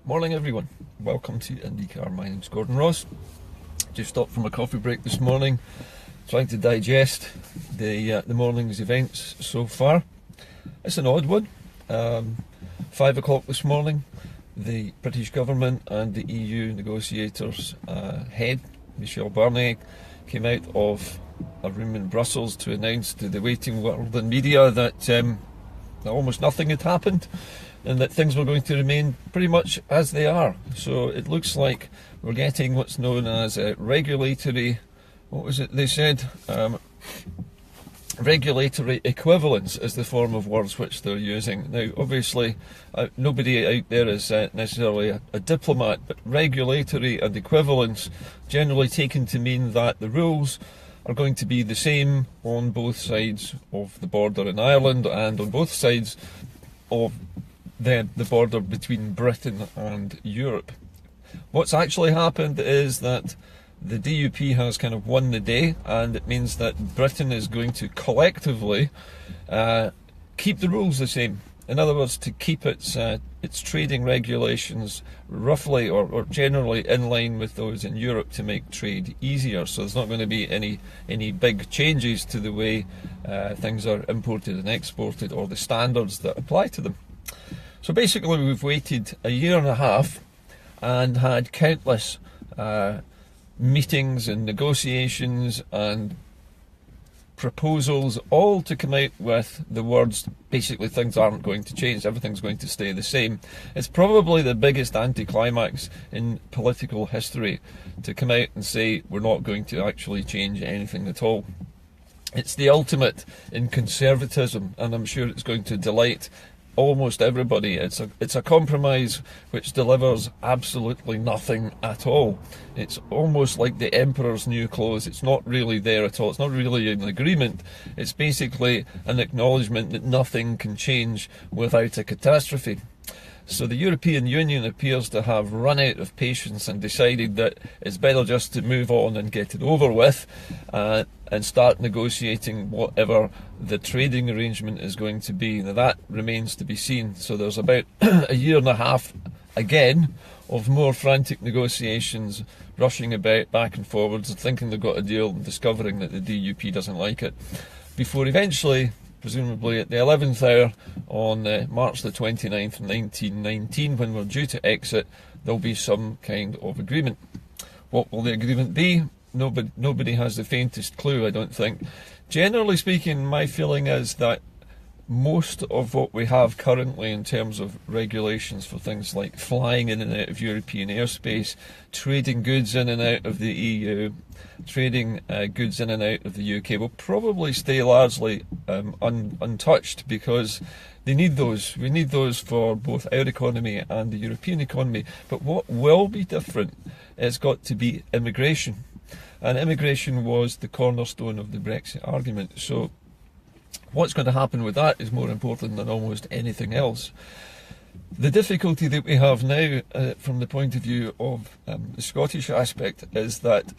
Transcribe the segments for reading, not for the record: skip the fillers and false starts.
Morning everyone, welcome to Indycar. My name's Gordon Ross. Just stopped from a coffee break this morning, trying to digest the morning's events so far. It's an odd one. 5 o'clock this morning, the British government and the EU negotiators head, Michel Barnier, came out of a room in Brussels to announce to the waiting world and media that almost nothing had happened and that things were going to remain pretty much as they are. So it looks like we're getting what's known as a regulatory, what was it they said? Regulatory equivalence is the form of words which they're using. Now, obviously, nobody out there is necessarily a diplomat, but regulatory and equivalence generally taken to mean that the rules are going to be the same on both sides of the border in Ireland and on both sides of the border between Britain and Europe. What's actually happened is that the DUP has kind of won the day, and it means that Britain is going to collectively keep the rules the same. In other words, to keep its trading regulations roughly or generally in line with those in Europe to make trade easier. So there's not going to be any big changes to the way things are imported and exported or the standards that apply to them. So basically we've waited a year and a half and had countless meetings and negotiations and proposals, all to come out with the words, basically things aren't going to change, everything's going to stay the same. It's probably the biggest anticlimax in political history to come out and say we're not going to actually change anything at all. It's the ultimate in conservatism, and I'm sure it's going to delight almost everybody. It's a compromise which delivers absolutely nothing at all. It's almost like the emperor's new clothes. It's not really there at all. It's not really an agreement. It's basically an acknowledgement that nothing can change without a catastrophe. So the European Union appears to have run out of patience and decided that it's better just to move on and get it over with and start negotiating whatever the trading arrangement is going to be. Now that remains to be seen. So there's about a year and a half again of more frantic negotiations, rushing about back and forwards and thinking they've got a deal and discovering that the DUP doesn't like it, before eventually, presumably at the 11th hour on March the 29th, 1919, when we're due to exit, there'll be some kind of agreement. What will the agreement be? Nobody has the faintest clue, I don't think. Generally speaking, my feeling is that most of what we have currently in terms of regulations for things like flying in and out of European airspace, trading goods in and out of the EU, trading goods in and out of the UK will probably stay largely untouched, because they need those. We need those for both our economy and the European economy. But what will be different has got to be immigration. And immigration was the cornerstone of the Brexit argument. So what's going to happen with that is more important than almost anything else. The difficulty that we have now from the point of view of the Scottish aspect is that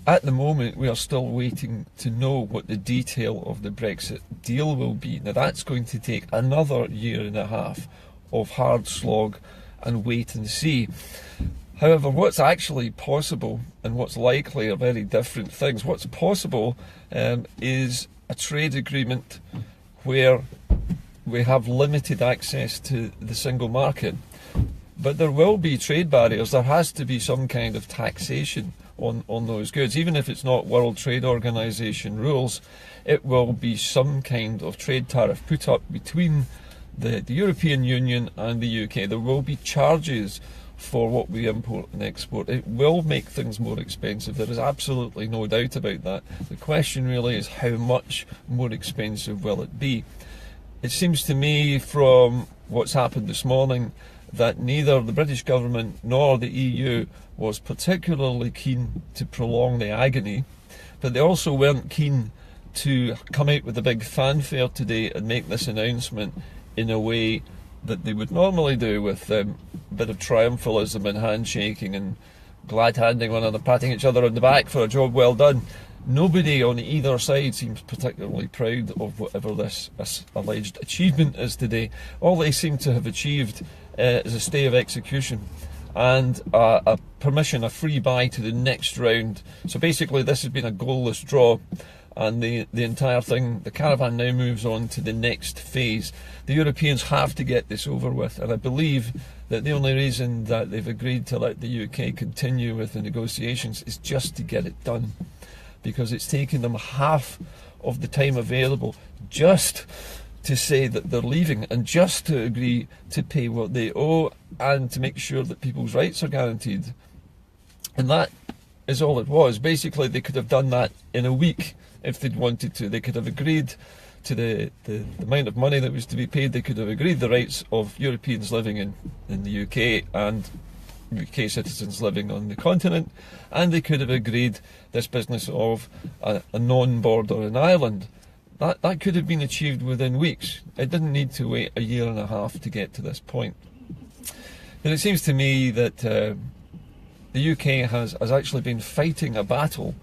at the moment we are still waiting to know what the detail of the Brexit deal will be. Now that's going to take another year and a half of hard slog and wait and see. However, what's actually possible and what's likely are very different things. What's possible is a trade agreement where we have limited access to the single market. But there will be trade barriers. There has to be some kind of taxation on those goods. Even if it's not World Trade Organization rules, it will be some kind of trade tariff put up between the European Union and the UK. There will be charges for what we import and export. It will make things more expensive. There is absolutely no doubt about that. The question really is, how much more expensive will it be? It seems to me from what's happened this morning that neither the British government nor the EU was particularly keen to prolong the agony, but they also weren't keen to come out with a big fanfare today and make this announcement in a way that they would normally do, with a bit of triumphalism and handshaking and glad handing one another, patting each other on the back for a job well done. Nobody on either side seems particularly proud of whatever this alleged achievement is today. All they seem to have achieved is a stay of execution and a permission, a free buy to the next round. So basically this has been a goalless draw, and the entire thing, the caravan now moves on to the next phase. The Europeans have to get this over with, and I believe that the only reason that they've agreed to let the UK continue with the negotiations is just to get it done, because it's taken them half of the time available just to say that they're leaving and just to agree to pay what they owe and to make sure that people's rights are guaranteed. And that is all it was. Basically, they could have done that in a week if they'd wanted to. They could have agreed to the amount of money that was to be paid. They could have agreed the rights of Europeans living in the UK and UK citizens living on the continent, and they could have agreed this business of a non-border in Ireland. That could have been achieved within weeks. It didn't need to wait a year and a half to get to this point. And it seems to me that the UK has actually been fighting a battle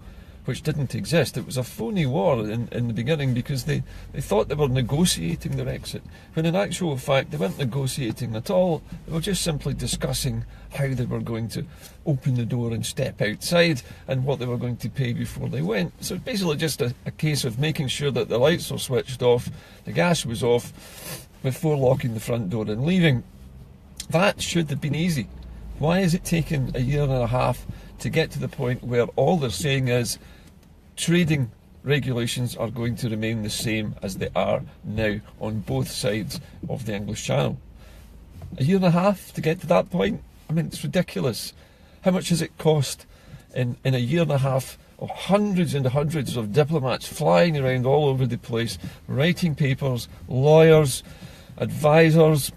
which didn't exist. It was a phony war in the beginning, because they thought they were negotiating the Brexit, when in actual fact they weren't negotiating at all. They were just simply discussing how they were going to open the door and step outside and what they were going to pay before they went. So basically just a case of making sure that the lights were switched off, the gas was off, before locking the front door and leaving. That should have been easy. Why is it taking a year and a half to get to the point where all they're saying is trading regulations are going to remain the same as they are now on both sides of the English Channel? A year and a half to get to that point? I mean, it's ridiculous. How much has it cost in a year and a half of hundreds and hundreds of diplomats flying around all over the place, writing papers, lawyers, advisors,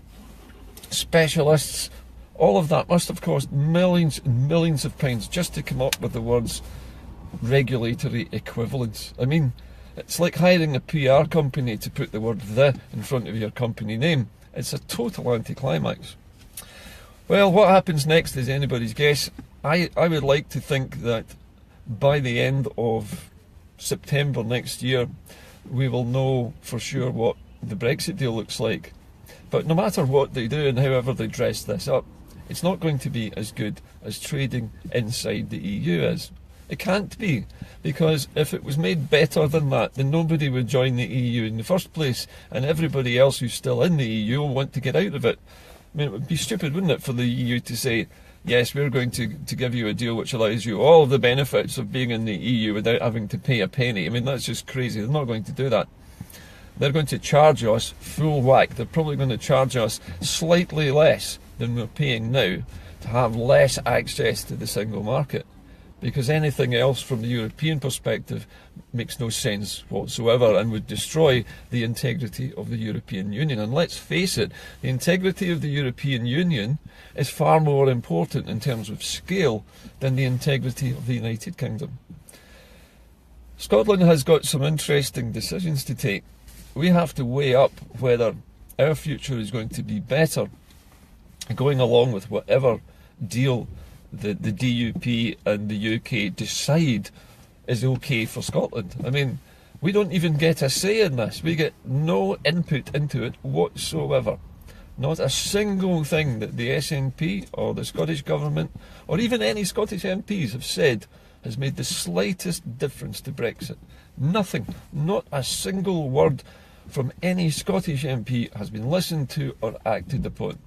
specialists? All of that must have cost millions and millions of pounds just to come up with the words regulatory equivalence. I mean, it's like hiring a PR company to put the word "the" in front of your company name. It's a total anticlimax. Well, what happens next is anybody's guess. I would like to think that by the end of September next year, we will know for sure what the Brexit deal looks like. But no matter what they do and however they dress this up, it's not going to be as good as trading inside the EU is. It can't be, because if it was made better than that, then nobody would join the EU in the first place, and everybody else who's still in the EU will want to get out of it. I mean, it would be stupid, wouldn't it, for the EU to say, yes, we're going to give you a deal which allows you all the benefits of being in the EU without having to pay a penny. I mean, that's just crazy. They're not going to do that. They're going to charge us full whack. They're probably going to charge us slightly less than we're paying now to have less access to the single market, because anything else from the European perspective makes no sense whatsoever and would destroy the integrity of the European Union. And let's face it, the integrity of the European Union is far more important in terms of scale than the integrity of the United Kingdom. Scotland has got some interesting decisions to take. We have to weigh up whether our future is going to be better going along with whatever deal the DUP and the UK decide is okay for Scotland. I mean, we don't even get a say in this. We get no input into it whatsoever. Not a single thing that the SNP or the Scottish Government or even any Scottish MPs have said has made the slightest difference to Brexit. Nothing. Not a single word from any Scottish MP has been listened to or acted upon.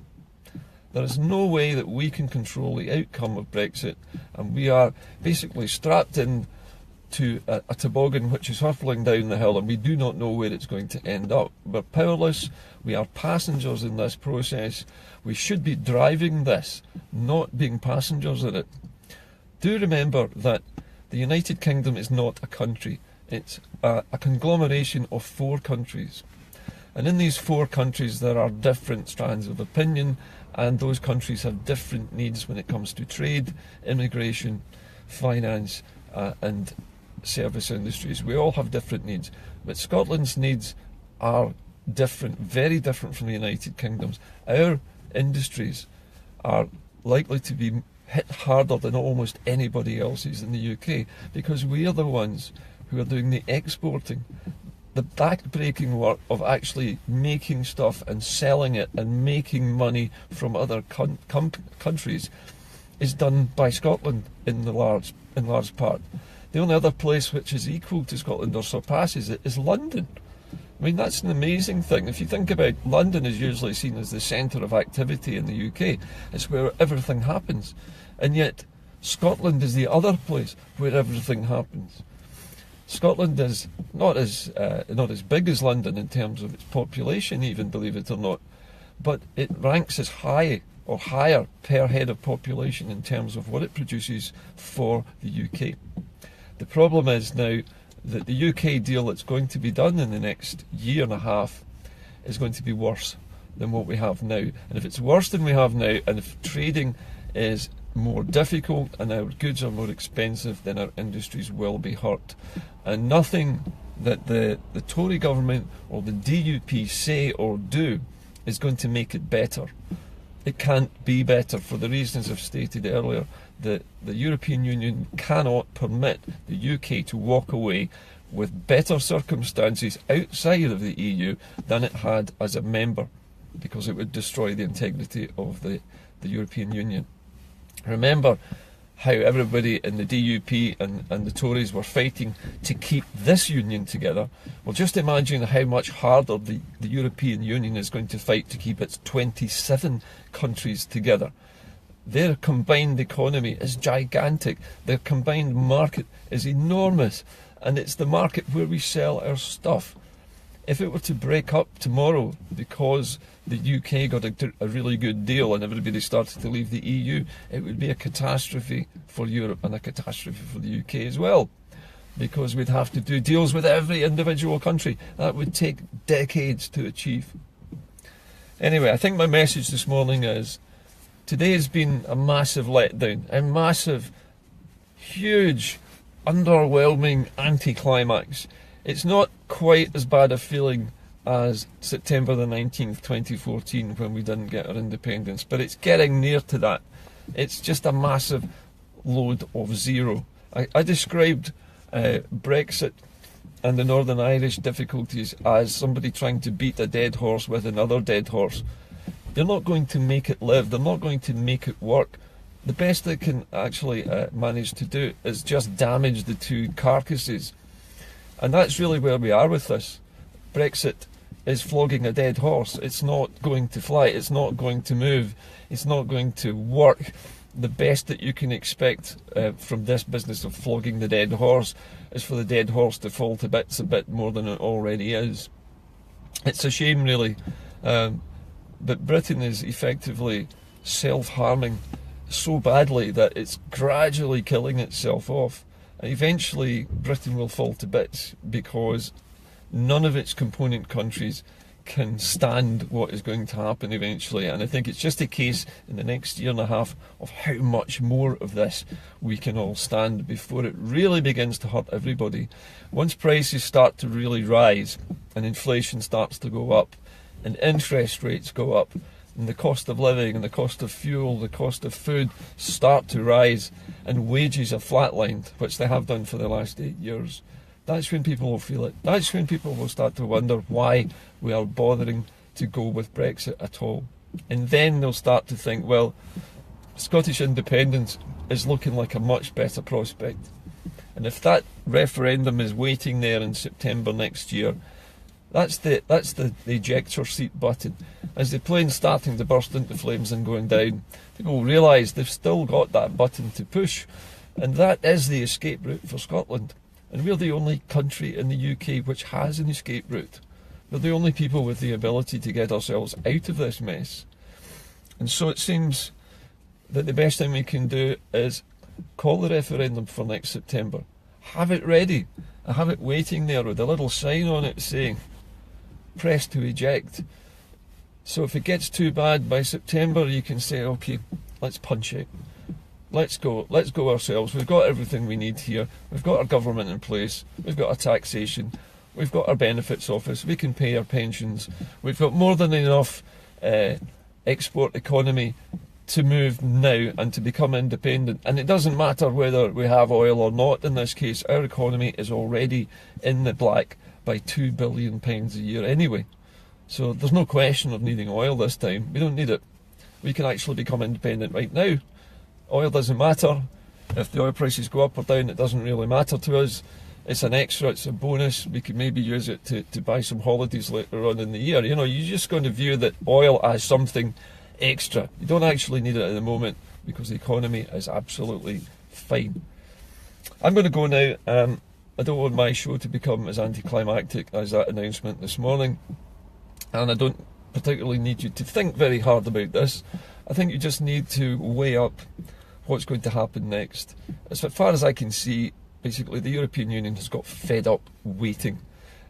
There is no way that we can control the outcome of Brexit, and we are basically strapped in to a toboggan which is hurtling down the hill, and we do not know where it's going to end up. We're powerless. We are passengers in this process. We should be driving this, not being passengers in it. Do remember that the United Kingdom is not a country. It's a conglomeration of 4 countries. And in these 4 countries there are different strands of opinion, and those countries have different needs when it comes to trade, immigration, finance and service industries. We all have different needs, but Scotland's needs are different, very different from the United Kingdom's. Our industries are likely to be hit harder than almost anybody else's in the UK, because we are the ones who are doing the exporting. The back-breaking work of actually making stuff and selling it and making money from other countries is done by Scotland in large part. The only other place which is equal to Scotland or surpasses it is London. I mean, that's an amazing thing. If you think about it, London is usually seen as the centre of activity in the UK. It's where everything happens. And yet, Scotland is the other place where everything happens. Scotland is not as big as London in terms of its population, even, believe it or not, but it ranks as high or higher per head of population in terms of what it produces for the UK. The problem is now that the UK deal that's going to be done in the next year and a half is going to be worse than what we have now. And if it's worse than we have now, and if trading is more difficult and our goods are more expensive, then our industries will be hurt. And nothing that the Tory government or the DUP say or do is going to make it better. It can't be better for the reasons I've stated earlier. The European Union cannot permit the UK to walk away with better circumstances outside of the EU than it had as a member, because it would destroy the integrity of the European Union. Remember how everybody in the DUP and the Tories were fighting to keep this union together. Well, just imagine how much harder the European Union is going to fight to keep its 27 countries together. Their combined economy is gigantic. Their combined market is enormous. And it's the market where we sell our stuff. If it were to break up tomorrow because the UK got a really good deal and everybody started to leave the EU, it would be a catastrophe for Europe and a catastrophe for the UK as well, because we'd have to do deals with every individual country. That would take decades to achieve. Anyway, I think my message this morning is today has been a massive letdown, a massive, huge, underwhelming anticlimax. It's not quite as bad a feeling as September the 19th, 2014, when we didn't get our independence, but it's getting near to that. It's just a massive load of zero. I described Brexit and the Northern Irish difficulties as somebody trying to beat a dead horse with another dead horse. They're not going to make it live. They're not going to make it work. The best they can actually manage to do is just damage the two carcasses. And that's really where we are with this. Brexit is flogging a dead horse. It's not going to fly. It's not going to move. It's not going to work. The best that you can expect from this business of flogging the dead horse is for the dead horse to fall to bits a bit more than it already is. It's a shame, really. But Britain is effectively self-harming so badly that it's gradually killing itself off. And eventually Britain will fall to bits because none of its component countries can stand what is going to happen eventually. And I think it's just a case in the next year and a half of how much more of this we can all stand before it really begins to hurt everybody. Once prices start to really rise and inflation starts to go up and interest rates go up and the cost of living and the cost of fuel, the cost of food start to rise and wages are flatlined, which they have done for the last 8 years, that's when people will feel it. That's when people will start to wonder why we are bothering to go with Brexit at all. And then they'll start to think, well, Scottish independence is looking like a much better prospect. And if that referendum is waiting there in September next year, that's the ejector seat button. As the plane's starting to burst into flames and going down, people will realise they've still got that button to push. And that is the escape route for Scotland. And we're the only country in the UK which has an escape route. We're the only people with the ability to get ourselves out of this mess. And so it seems that the best thing we can do is call the referendum for next September. Have it ready. I have it waiting there with a little sign on it saying, press to eject. So if it gets too bad by September, you can say, okay, let's punch it. Let's go ourselves. We've got everything we need here. We've got our government in place. We've got our taxation. We've got our benefits office. We can pay our pensions. We've got more than enough export economy to move now and to become independent. And it doesn't matter whether we have oil or not in this case. Our economy is already in the black by £2 billion a year anyway. So there's no question of needing oil this time. We don't need it. We can actually become independent right now. Oil doesn't matter. If the oil prices go up or down, it doesn't really matter to us. It's an extra, it's a bonus. We could maybe use it to buy some holidays later on in the year. You know, you're just going to view that oil as something extra. You don't actually need it at the moment because the economy is absolutely fine. I'm going to go now. I don't want my show to become as anticlimactic as that announcement this morning. And I don't particularly need you to think very hard about this. I think you just need to weigh up what's going to happen next. As far as I can see, basically the European Union has got fed up waiting.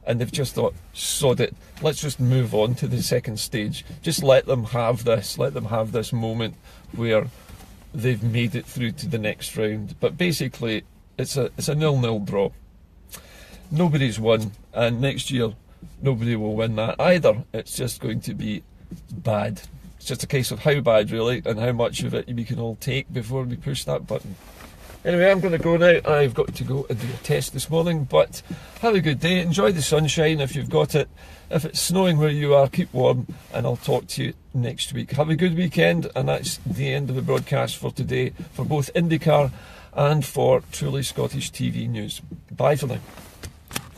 And they've just thought, sod it, let's just move on to the second stage. Just let them have this moment where they've made it through to the next round. But basically, it's a 0-0 draw. Nobody's won, and next year nobody will win that either. It's just going to be bad. It's just a case of how bad, really, and how much of it we can all take before we push that button. Anyway, I'm going to go now. I've got to go and do a test this morning, but have a good day. Enjoy the sunshine if you've got it. If it's snowing where you are, keep warm, and I'll talk to you next week. Have a good weekend, and that's the end of the broadcast for today, for both Indycar and for Truly Scottish TV News. Bye for now.